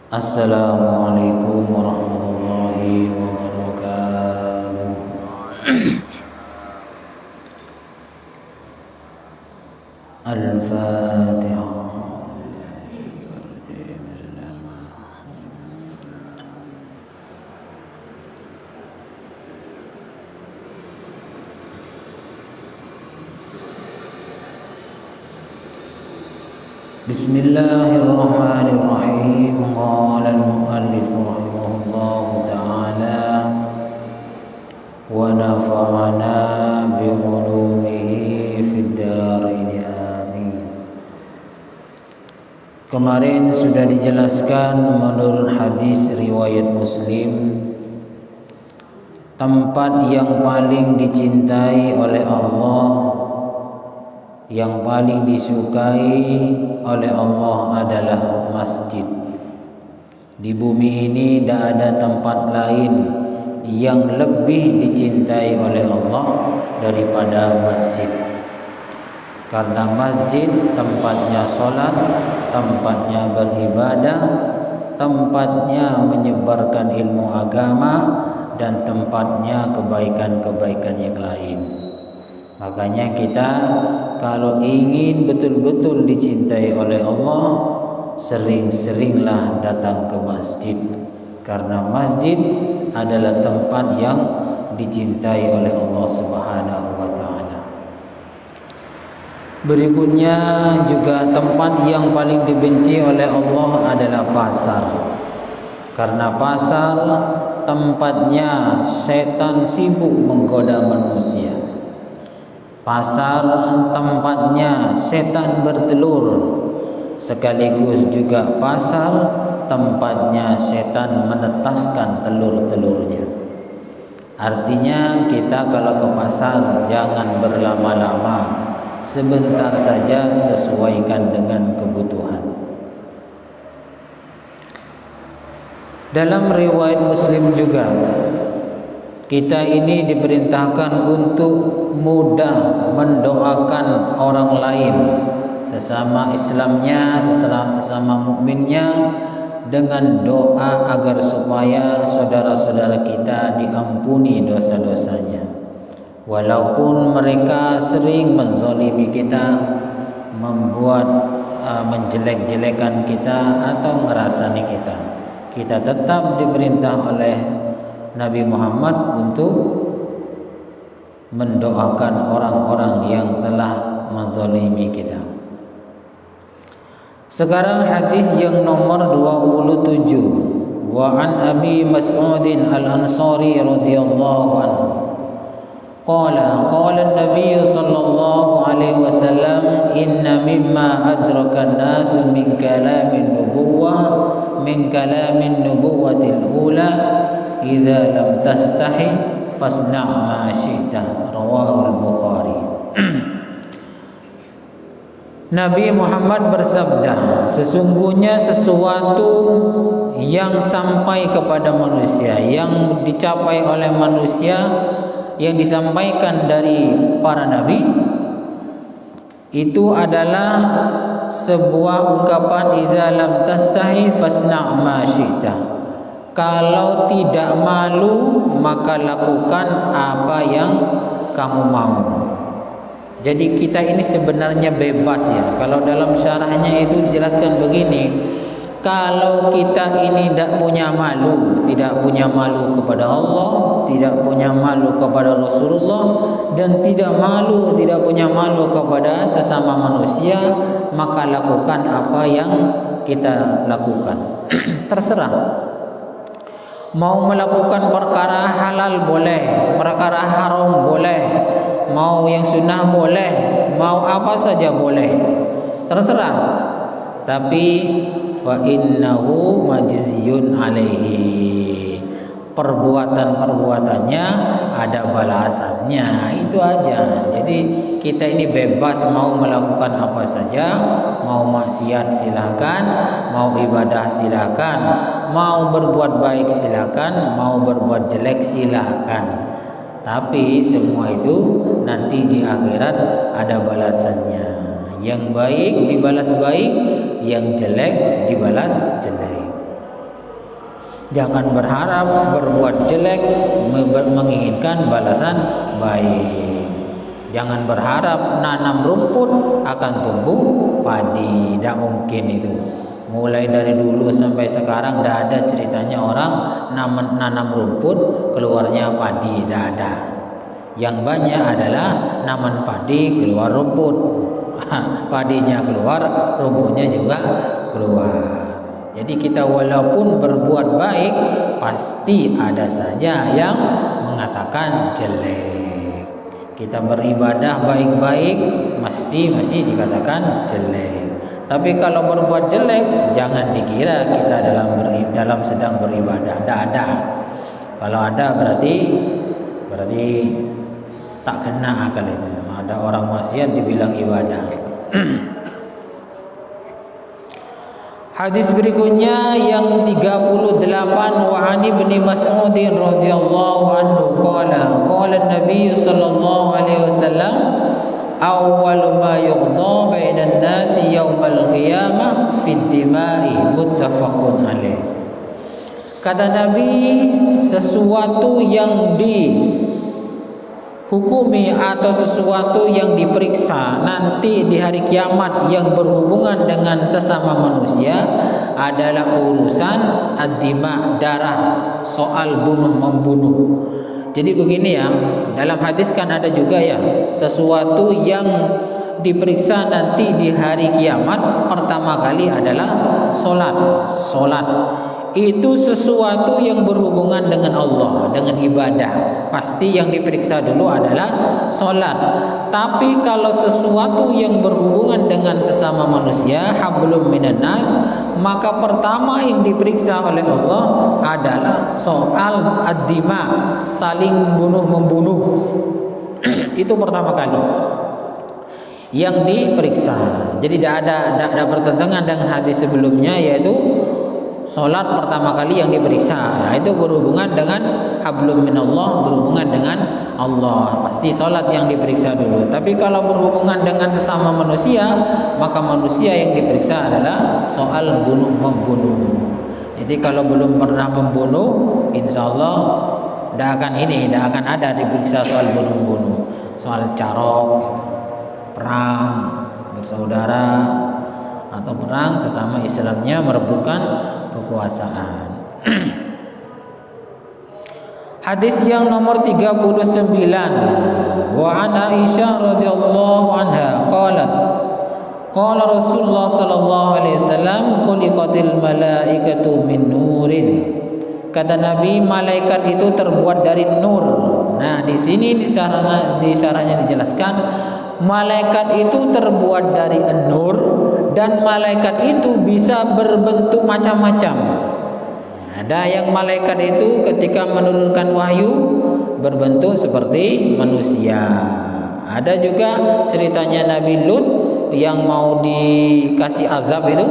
Assalamualaikum warahmatullahi wabarakatuh. Al-Fatihah. Bismillahirrahmanirrahim. Qala al-muallif rahimahullahu ta'ala wa nafa'ana bi ulumihi fid dharain amin. Kemarin sudah dijelaskan menurut hadis riwayat Muslim, tempat yang paling dicintai oleh Allah, yang paling disukai oleh Allah adalah masjid. Di bumi ini tidak ada tempat lain yang lebih dicintai oleh Allah daripada masjid. Karena masjid tempatnya sholat, tempatnya beribadah, tempatnya menyebarkan ilmu agama, dan tempatnya kebaikan-kebaikan yang lain. Makanya kita kalau ingin betul-betul dicintai oleh Allah, sering-seringlah datang ke masjid. Karena masjid adalah tempat yang dicintai oleh Allah Subhanahu wa ta'ala. Berikutnya juga tempat yang paling dibenci oleh Allah adalah pasar. Karena pasar tempatnya setan sibuk menggoda manusia. Pasar tempatnya setan bertelur, sekaligus juga pasar tempatnya setan menetaskan telur-telurnya. Artinya kita kalau ke pasar jangan berlama-lama, sebentar saja, sesuaikan dengan kebutuhan. Dalam riwayat Muslim juga, kita ini diperintahkan untuk mudah mendoakan orang lain, sesama Islamnya, sesama mukminnya, dengan doa agar supaya saudara-saudara kita diampuni dosa-dosanya. Walaupun mereka sering menzalimi kita, membuat menjelek-jelekan kita atau ngerasani kita, kita tetap diperintah oleh Nabi Muhammad untuk mendoakan orang-orang yang telah menzalimi kita. Sekarang hadis yang nomor 27. Wa an Abi Mas'udin Al-Ansari radhiyallahu anhu qala an-nabiy sallallahu alaihi wasallam inna mimma adraka an-nas min kalamin nubuwwatil ula idza lam tastahi fasna' ma syi'ta, rawahul Bukhari. Nabi Muhammad bersabda, sesungguhnya sesuatu yang sampai kepada manusia, yang dicapai oleh manusia, yang disampaikan dari para nabi, itu adalah sebuah ungkapan idza lam tastahi fasna' ma syi'ta. Kalau tidak malu, maka lakukan apa yang kamu mau. Jadi kita ini sebenarnya bebas ya. Kalau dalam syarahnya itu dijelaskan begini, kalau kita ini tidak punya malu kepada Allah, tidak punya malu kepada Rasulullah, dan tidak punya malu kepada sesama manusia, maka lakukan apa yang kita lakukan. Terserah. Mau melakukan perkara halal boleh, perkara haram boleh, mau yang sunnah boleh, mau apa saja boleh, terserah. Tapi fa innahu majziyun alaihi, perbuatannya ada balasannya, itu aja. Jadi kita ini bebas mau melakukan apa saja, mau maksiat silakan, mau ibadah silakan, mau berbuat baik silakan, mau berbuat jelek silakan. Tapi semua itu nanti di akhirat ada balasannya. Yang baik dibalas baik, yang jelek dibalas jelek. Jangan berharap berbuat jelek menginginkan balasan baik. Jangan berharap nanam rumput akan tumbuh padi. Tidak mungkin itu. Mulai dari dulu sampai sekarang tidak ada ceritanya orang nanam rumput keluarnya padi. Tidak ada. Yang banyak adalah naman padi keluar rumput. Padinya keluar, rumputnya juga keluar. Jadi kita walaupun berbuat baik, pasti ada saja yang mengatakan jelek. Kita beribadah baik-baik, masih dikatakan jelek. Tapi kalau berbuat jelek, jangan dikira kita dalam sedang beribadah. Tidak ada. Kalau ada berarti tak kena akal itu. Ada orang maksiat dibilang ibadah. Hadis berikutnya yang 38, wa ani bin Mas'ud radhiyallahu anhu qala Nabi sallallahu alaihi wasallam awwal ma yuqda bainan nasi yaumal qiyamah fid dima'i muttafaqun alaih. Kata Nabi, sesuatu yang dihukumi atau sesuatu yang diperiksa nanti di hari kiamat yang berhubungan dengan sesama manusia adalah urusan ad-dima, darah, soal bunuh-membunuh. Jadi begini ya, dalam hadis kan ada juga ya, sesuatu yang diperiksa nanti di hari kiamat pertama kali adalah solat. Itu sesuatu yang berhubungan dengan Allah, dengan ibadah. Pasti yang diperiksa dulu adalah solat. Tapi kalau sesuatu yang berhubungan dengan sesama manusia, hablum minan nas, maka pertama yang diperiksa oleh Allah adalah soal ad-dima, saling bunuh-membunuh. Itu pertama kali yang diperiksa. Jadi tidak ada pertentangan dengan hadis sebelumnya, yaitu solat pertama kali yang diperiksa. Nah, itu berhubungan dengan hablum minallah, berhubungan dengan Allah. Pasti solat yang diperiksa dulu. Tapi kalau berhubungan dengan sesama manusia, maka manusia yang diperiksa adalah soal bunuh-membunuh. Jadi kalau belum pernah membunuh, insya Allah tidak akan ada diperiksa soal bunuh-membunuh. Soal carok, perang bersaudara, atau perang sesama Islamnya merebutkan kekuasaan. Hadis yang nomor 39, wa an Aisyah radhiyallahu anha qalat qala Rasulullah sallallahu alaihi wasallam khuliqatil malaikatu min nurin. Kata Nabi, malaikat itu terbuat dari nur. Nah, di sini di syarahnya dijelaskan malaikat itu terbuat dari nur, dan malaikat itu bisa berbentuk macam-macam. Ada yang malaikat itu ketika menurunkan wahyu berbentuk seperti manusia. Ada juga ceritanya Nabi Lut yang mau dikasih azab itu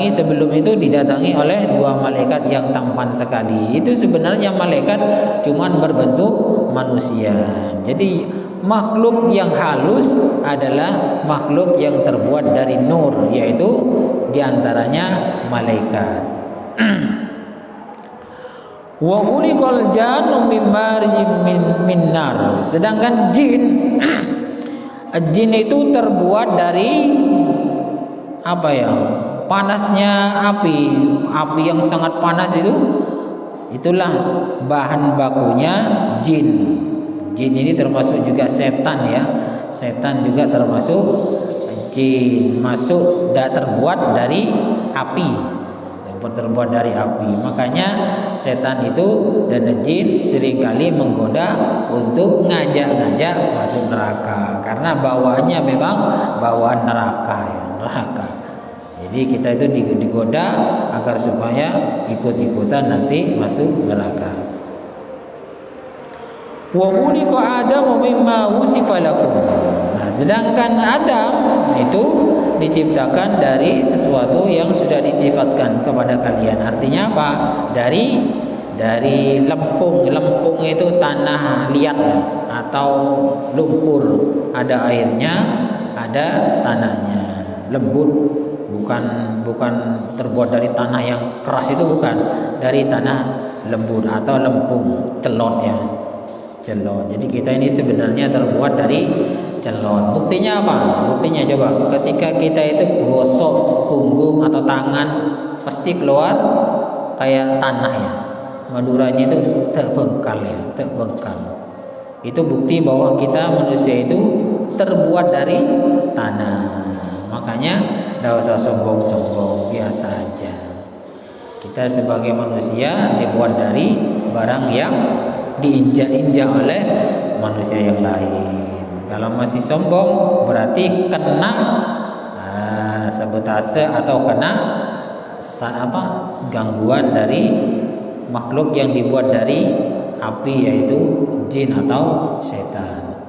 sebelum itu didatangi oleh dua malaikat yang tampan sekali. Itu sebenarnya malaikat cuman berbentuk manusia. Jadi makhluk yang halus adalah makhluk yang terbuat dari nur, yaitu diantaranya malaikat. Wa khuliqal jannu min marijim min nar. Sedangkan jin itu terbuat dari apa ya? Panasnya api yang sangat panas itu. Itulah bahan bakunya jin. Jin ini termasuk juga setan ya. Setan juga termasuk jin, terbuat dari api. Terbuat dari api. Makanya setan itu dan jin seringkali menggoda untuk ngajak masuk neraka, karena bawaannya memang bawaan neraka. Jadi kita itu digoda agar supaya ikut-ikutan nanti masuk neraka. Wa khuliqa Adamu mimma wusifa lakum. Nah, sedangkan Adam itu diciptakan dari sesuatu yang sudah disifatkan kepada kalian. Artinya apa? Dari lempung. Lempung itu tanah liat atau lumpur. Ada airnya, ada tanahnya, lembut. bukan terbuat dari tanah yang keras, itu bukan, dari tanah lembut atau lempung, celot ya, celot. Jadi kita ini sebenarnya terbuat dari celot. Buktinya apa? Buktinya coba, ketika kita itu gosok punggung atau tangan, pasti keluar kayak tanah ya, Maduranya itu terbengkal ya, terbengkal. Itu bukti bahwa kita manusia itu terbuat dari tanah. Makanya tidak usah sombong-sombong, biasa aja. Kita sebagai manusia dibuat dari barang yang diinjak-injak oleh manusia yang lain. Kalau masih sombong berarti kena sabotase atau kena gangguan dari makhluk yang dibuat dari api, yaitu jin atau setan.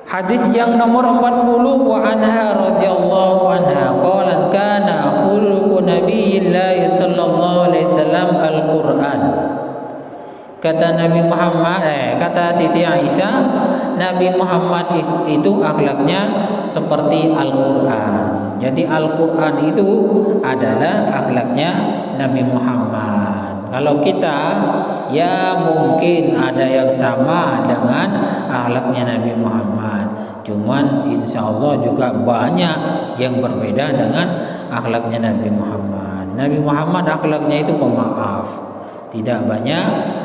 Hadis yang nomor 40, wa anha radhiyallahu anha qalat kana khuluqu nabiyillah sallallahu alaihi wasallam al-Qur'an. Kata Nabi Muhammad, kata Siti Aisyah, Nabi Muhammad itu akhlaknya seperti Al-Qur'an. Jadi Al-Qur'an itu adalah akhlaknya Nabi Muhammad. Kalau kita ya mungkin ada yang sama dengan akhlaknya Nabi Muhammad, cuman insya Allah juga banyak yang berbeda dengan akhlaknya Nabi Muhammad. Nabi Muhammad akhlaknya itu pemaaf, tidak banyak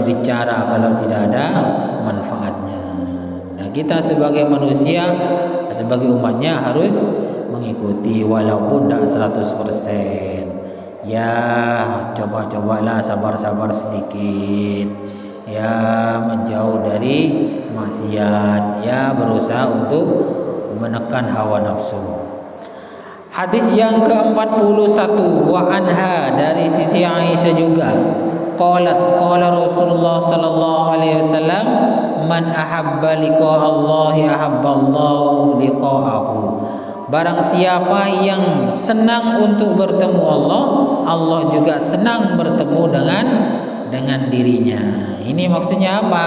bicara kalau tidak ada manfaatnya. Nah, kita sebagai manusia, sebagai umatnya harus mengikuti walaupun tidak 100%. Ya, coba-cobalah sabar-sabar sedikit. Ya, menjauh dari maksiat. Ya, berusaha untuk menekan hawa nafsu. Hadis yang ke-41, wa anha, dari Siti Aisyah juga. Qala Rasulullah sallallahu alaihi wasallam, man ahabba liqa Allah ahabba Allah liqa'ahu. Barang siapa yang senang untuk bertemu Allah, Allah juga senang bertemu dengan dirinya. Ini maksudnya apa?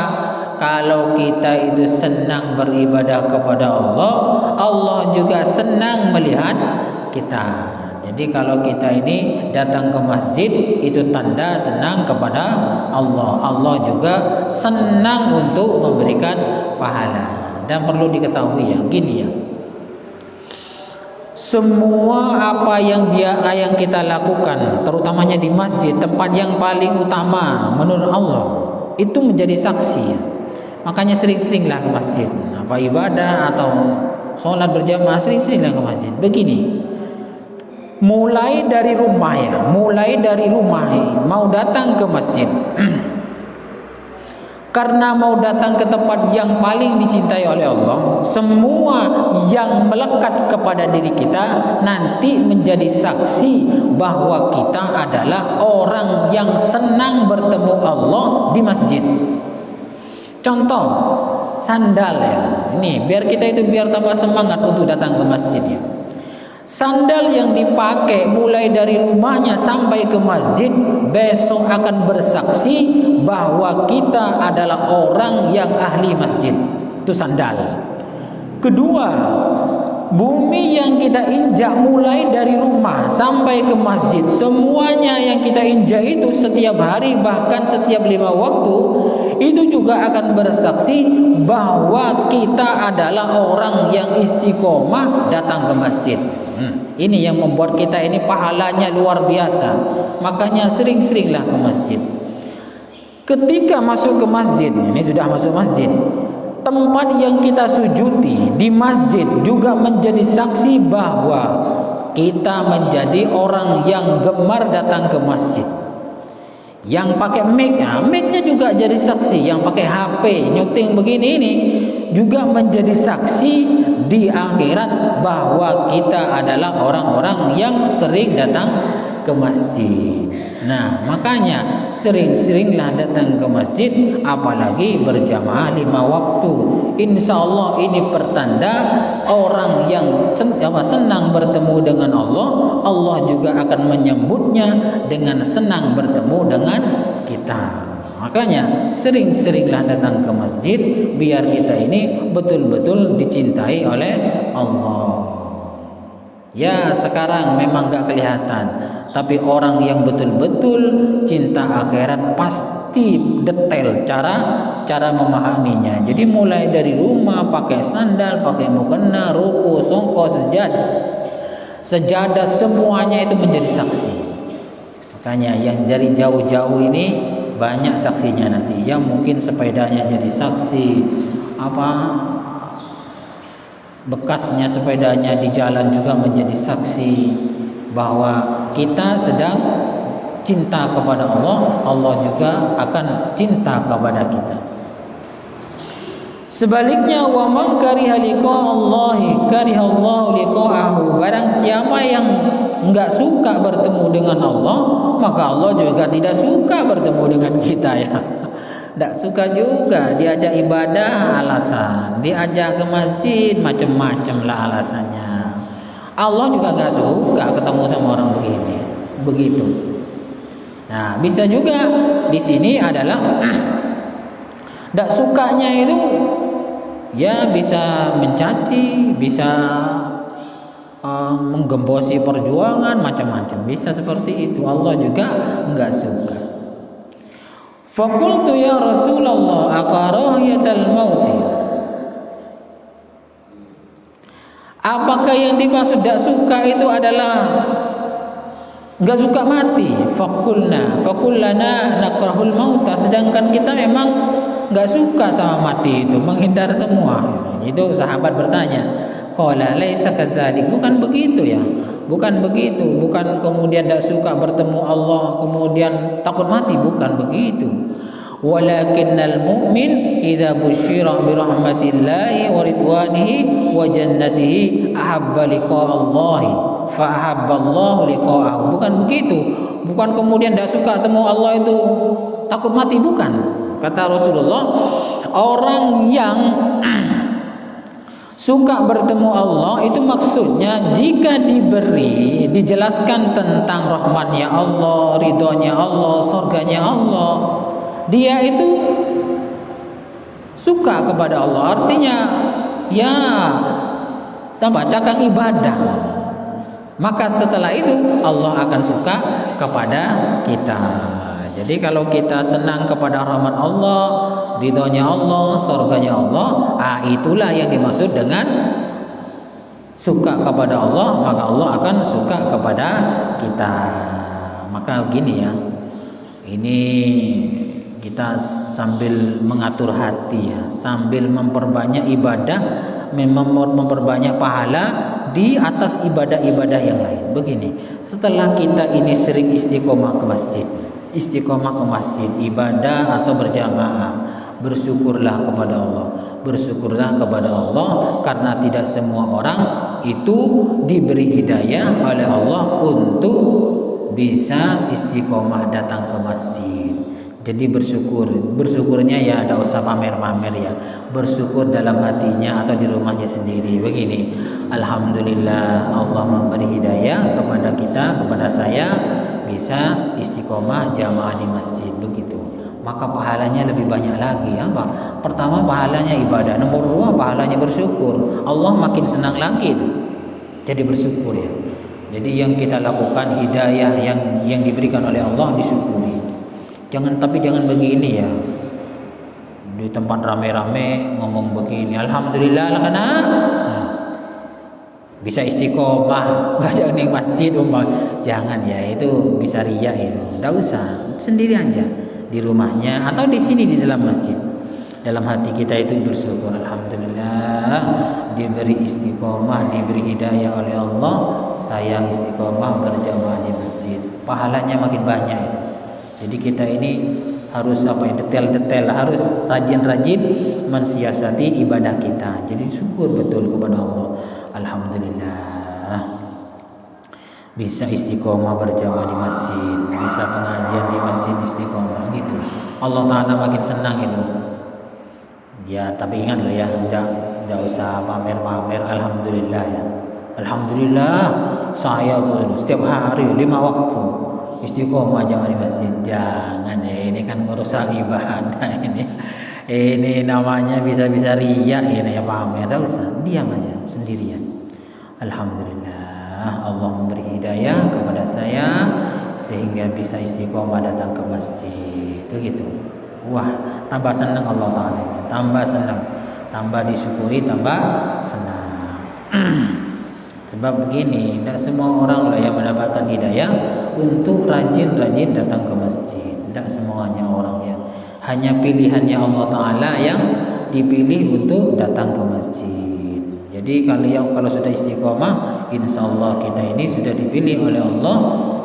Kalau kita itu senang beribadah kepada Allah, Allah juga senang melihat kita. Jadi kalau kita ini datang ke masjid, itu tanda senang kepada Allah. Allah juga senang untuk memberikan pahala. Dan perlu diketahui ya, gini ya, semua apa yang kita lakukan, terutamanya di masjid, tempat yang paling utama menurut Allah, itu menjadi saksi. Makanya sering-seringlah ke masjid. Apa ibadah atau sholat berjamaah, sering-seringlah ke masjid. Begini, mulai dari rumah mau datang ke masjid karena mau datang ke tempat yang paling dicintai oleh Allah. Semua yang melekat kepada diri kita nanti menjadi saksi bahwa kita adalah orang yang senang bertemu Allah di masjid. Contoh, sandal ya. Ini biar kita itu tambah semangat untuk datang ke masjid ya. Sandal yang dipakai mulai dari rumahnya sampai ke masjid besok akan bersaksi bahwa kita adalah orang yang ahli masjid. Itu sandal. Kedua, bumi yang kita injak mulai dari rumah sampai ke masjid, semuanya yang kita injak itu setiap hari, bahkan setiap 5 waktu, itu juga akan bersaksi bahwa kita adalah orang yang istiqomah datang ke masjid. Ini yang membuat kita ini pahalanya luar biasa. Makanya sering-seringlah ke masjid. Ketika masuk ke masjid, ini sudah masuk masjid, tempat yang kita sujudi di masjid juga menjadi saksi bahwa kita menjadi orang yang gemar datang ke masjid. Yang pakai mic-nya juga jadi saksi. Yang pakai HP nyuting begini ini juga menjadi saksi di akhirat bahwa kita adalah orang-orang yang sering datang ke masjid. Nah, makanya sering-seringlah datang ke masjid, apalagi berjamaah 5 waktu. Insya Allah ini pertanda orang yang senang bertemu dengan Allah, Allah juga akan menyambutnya dengan senang bertemu dengan kita. Makanya sering-seringlah datang ke masjid biar kita ini betul-betul dicintai oleh Allah. Ya sekarang memang gak kelihatan, tapi orang yang betul-betul cinta akhirat pasti detail cara memahaminya. Jadi mulai dari rumah pakai sandal, pakai mukena, ruku, songko, sejadah semuanya itu menjadi saksi. Makanya yang dari jauh-jauh ini banyak saksinya nanti. Yang mungkin sepedanya jadi saksi, bekasnya sepedanya di jalan juga menjadi saksi bahwa kita sedang cinta kepada Allah, Allah juga akan cinta kepada kita. Sebaliknya, wa man kariha liqa'allahi karihallahu liqa'ahu. Barang siapa yang enggak suka bertemu dengan Allah, maka Allah juga tidak suka bertemu dengan kita ya. Tidak suka juga diajak ibadah alasan, diajak ke masjid macam-macam lah alasannya. Allah juga nggak suka ketemu sama orang begini, begitu. Nah bisa juga di sini adalah tidak sukanya itu ya bisa mencaci, bisa menggembosi perjuangan macam-macam, bisa seperti itu. Allah juga nggak suka. Faqultu ya Rasulullah akarahiyatal mauti. Apakah yang dimaksud tidak suka itu adalah enggak suka mati? Faqullana nakrahul mauta. Sedangkan kita memang enggak suka sama mati itu, menghindar semua. Itu sahabat bertanya. Qala laisa kadzalik. Bukan begitu ya. Bukan begitu, bukan kemudian tidak suka bertemu Allah, kemudian takut mati, bukan begitu. Walakinnal mu'min idza busyira bi rahmatillahi wa ridwanihi wa jannatihi ahabba liqa'allahi fa ahabballahu liqa'ahu. Bukan begitu. Bukan kemudian tidak suka ketemu Allah itu takut mati, bukan. Kata Rasulullah, orang yang suka bertemu Allah itu maksudnya jika dijelaskan tentang rahmatnya Allah, ridhonya Allah, surganya Allah, dia itu suka kepada Allah. Artinya ya cakang ibadah. Maka setelah itu Allah akan suka kepada kita. Jadi kalau kita senang kepada rahmat Allah, ridhonya Allah, surganya Allah, itulah yang dimaksud dengan suka kepada Allah, maka Allah akan suka kepada kita. Maka gini ya, ini kita sambil mengatur hati ya, sambil memperbanyak ibadah, memperbanyak pahala di atas ibadah-ibadah yang lain. Begini, setelah kita ini sering istiqomah ke masjid, ibadah atau berjamaah, bersyukurlah kepada Allah. Bersyukurlah kepada Allah karena tidak semua orang itu diberi hidayah oleh Allah untuk bisa istiqomah datang ke masjid. Jadi bersyukurnya ya tidak usah pamer-pamer ya. Bersyukur dalam hatinya atau di rumahnya sendiri. Begini, alhamdulillah Allah memberi hidayah kepada kita, kepada saya bisa istiqomah jamaah di masjid, begitu. Maka pahalanya lebih banyak lagi. Apa? Pertama pahalanya ibadah, nomor dua pahalanya bersyukur. Allah makin senang lagi itu. Jadi bersyukur ya. Jadi yang kita lakukan hidayah yang diberikan oleh Allah disyukuri. Jangan begini ya. Di tempat rame-rame ngomong begini, alhamdulillah lah karena bisa istiqomah baca di masjid jangan ya, itu bisa riya itu. Enggak usah, sendiri aja di rumahnya atau di sini di dalam masjid. Dalam hati kita itu bersyukur, alhamdulillah diberi istiqomah, diberi hidayah oleh Allah, saya istiqomah berjamaah di masjid. Pahalanya makin banyak itu. Jadi kita ini harus detail-detail, harus rajin-rajin mensiasati ibadah kita. Jadi syukur betul kepada Allah. Alhamdulillah bisa istiqomah berjamaah di masjid, bisa pengajian di masjid istiqomah gitu. Allah Ta'ala makin senang itu. Ya tapi ingat loh ya, jangan usah pamer-pamer. Alhamdulillah ya. Alhamdulillah saya tuh setiap hari 5 waktu istiqomah jangan di masjid. Jangan ya, ini kan ngerusak ibadah ini. Ini namanya bisa-bisa riya ini ya, paham ya. Enggak usah, diam aja sendirian. Alhamdulillah Allah memberi hidayah kepada saya sehingga bisa istiqomah datang ke masjid. Begitu. Wah, tambah senang Allah Ta'ala. Tambah senang, tambah disyukuri, tambah senang. Sebab begini, tidak semua orang lah yang mendapatkan hidayah untuk rajin-rajin datang ke masjid. Tidak semuanya orang yang hanya pilihannya Allah Ta'ala yang dipilih untuk datang ke masjid. Jadi kalau sudah istiqomah, insya Allah kita ini sudah dipilih oleh Allah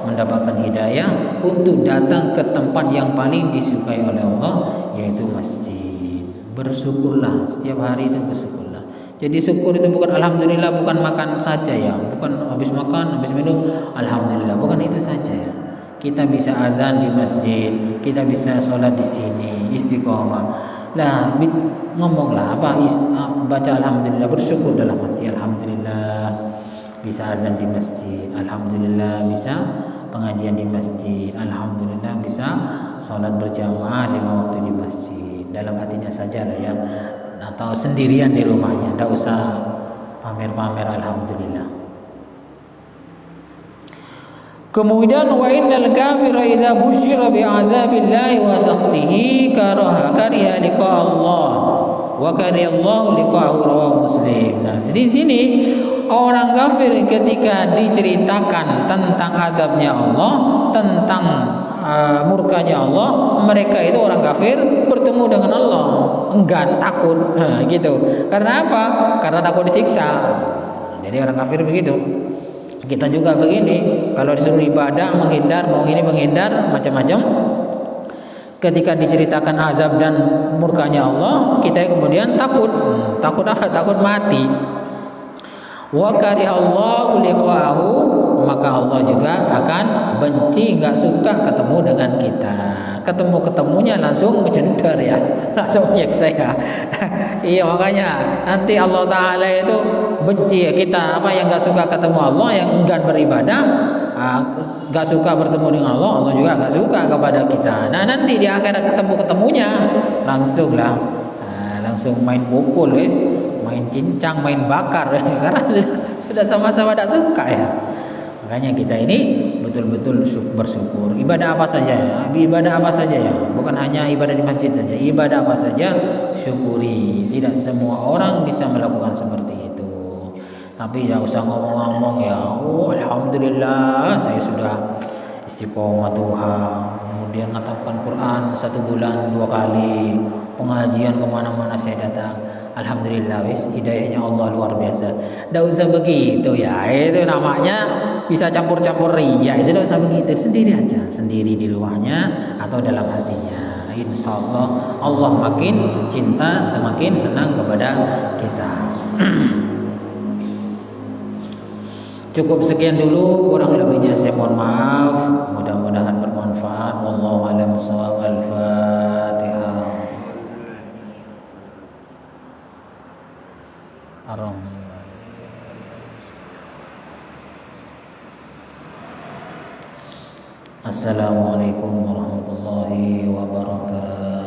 mendapatkan hidayah untuk datang ke tempat yang paling disukai oleh Allah, yaitu masjid. Bersyukurlah setiap hari itu, bersyukurlah. Jadi syukur itu bukan alhamdulillah, bukan makan saja ya, bukan habis makan, habis minum alhamdulillah, bukan itu saja ya. Kita bisa azan di masjid, kita bisa sholat di sini, istiqomah. Lah, ngomonglah baca alhamdulillah, bersyukur dalam hati, alhamdulillah bisa azan di masjid, alhamdulillah bisa pengajian di masjid, alhamdulillah bisa sholat berjamaah 5 waktu di masjid. Dalam hatinya saja lah ya, atau sendirian di rumahnya, tidak usah pamer-pamer alhamdulillah. Kemudian wa innal kafira idza busyira bi azabillahi wa sakhtihi kariha liqa Allah wa kariha Allah liqa'ahu, rawahu Muslim. Nah, di sini orang kafir ketika diceritakan tentang azabnya Allah, tentang murkanya Allah, mereka itu orang kafir bertemu dengan Allah enggan, takut, gitu. Karena apa? Karena takut disiksa. Jadi orang kafir begitu. Kita juga begini, kalau disuruh ibadah menghindar, mau ini menghindar, macam-macam. Ketika diceritakan azab dan murkanya Allah, kita kemudian takut. Takut apa? Takut mati. Wa karihallahu liqa'ahu, maka Allah juga akan benci, enggak suka ketemu dengan kita. Ketemu-ketemunya langsung mencender ya, langsung menyiksa ya. Iya, makanya nanti Allah Ta'ala itu benci ya kita, apa yang enggak suka ketemu Allah, yang enggan beribadah, enggak suka bertemu dengan Allah, Allah juga enggak suka kepada kita. Nah, nanti di akhirat ketemu-ketemunya langsung lah, langsung main pukul wis, main cincang, main bakar karena sudah sama-sama tidak suka ya. Makanya kita ini betul-betul bersyukur. Ibadah apa saja ya, ibadah apa saja ya, bukan hanya ibadah di masjid saja, ibadah apa saja syukuri. Tidak semua orang bisa melakukan seperti itu. Tapi tidak usah ngomong-ngomong ya, oh alhamdulillah saya sudah istiqomah Tuhan, kemudian ngatapkan Quran 1 bulan 2 kali, pengajian kemana-mana saya datang, alhamdulillah wis hidayahnya Allah luar biasa. Tidak usah begitu ya, itu namanya bisa campur-campur ria. Itu tidak usah begitu, sendiri aja, sendiri di luarnya atau dalam hatinya. Insya Allah Allah makin cinta, semakin senang kepada kita. Cukup sekian dulu, kurang lebihnya saya mohon maaf. Mudah-mudahan bermanfaat. Wallahu a'lam bishawab. Al-Fatihah. Assalamualaikum warahmatullahi wabarakatuh.